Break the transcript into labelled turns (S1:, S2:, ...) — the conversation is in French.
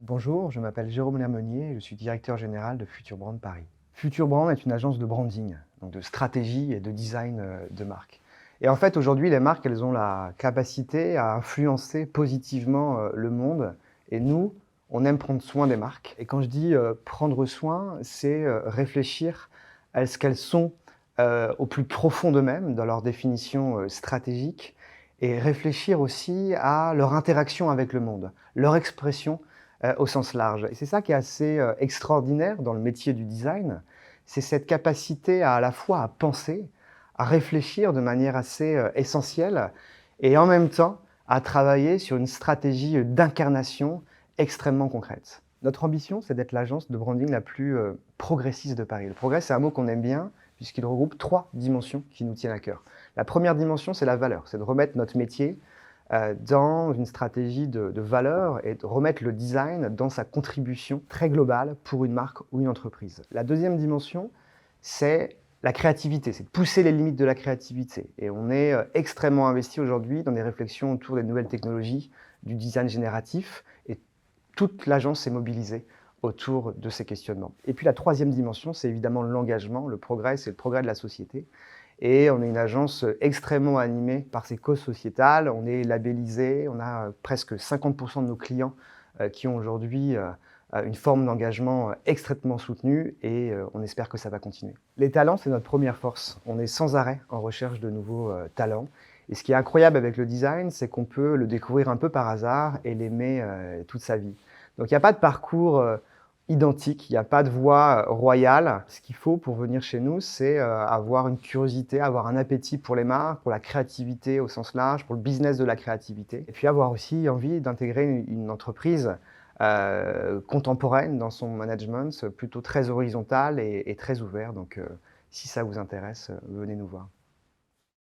S1: Bonjour, je m'appelle Jérôme Lermenier et je suis directeur général de Future Brand Paris. Future Brand est une agence de branding, donc de stratégie et de design de marque. Et en fait, aujourd'hui, les marques, elles ont la capacité à influencer positivement le monde. Et nous, on aime prendre soin des marques. Et quand je dis prendre soin, c'est réfléchir à ce qu'elles sont au plus profond d'eux-mêmes, dans leur définition stratégique, et réfléchir aussi à leur interaction avec le monde, leur expression au sens large. Et c'est ça qui est assez extraordinaire dans le métier du design, c'est cette capacité à la fois à penser, à réfléchir de manière assez essentielle et en même temps à travailler sur une stratégie d'incarnation extrêmement concrète. Notre ambition, c'est d'être l'agence de branding la plus progressiste de Paris. Le progrès, c'est un mot qu'on aime bien puisqu'il regroupe 3 dimensions qui nous tiennent à cœur. La première dimension, c'est la valeur, c'est de remettre notre métier dans une stratégie de valeur et de remettre le design dans sa contribution très globale pour une marque ou une entreprise. La deuxième dimension, c'est la créativité, c'est de pousser les limites de la créativité. Et on est extrêmement investi aujourd'hui dans des réflexions autour des nouvelles technologies, du design génératif, et toute l'agence est mobilisée autour de ces questionnements. Et puis la troisième dimension, c'est évidemment l'engagement, le progrès, c'est le progrès de la société. Et on est une agence extrêmement animée par ces causes sociétales. On est labellisé, on a presque 50% de nos clients qui ont aujourd'hui une forme d'engagement extrêmement soutenue et on espère que ça va continuer. Les talents, c'est notre première force. On est sans arrêt en recherche de nouveaux talents. Et ce qui est incroyable avec le design, c'est qu'on peut le découvrir un peu par hasard et l'aimer toute sa vie. Donc il n'y a pas de parcours identique, il n'y a pas de voie royale. Ce qu'il faut pour venir chez nous, c'est avoir une curiosité, avoir un appétit pour les marques, pour la créativité au sens large, pour le business de la créativité. Et puis avoir aussi envie d'intégrer une entreprise contemporaine dans son management, plutôt très horizontal et très ouvert. Donc si ça vous intéresse, venez nous voir.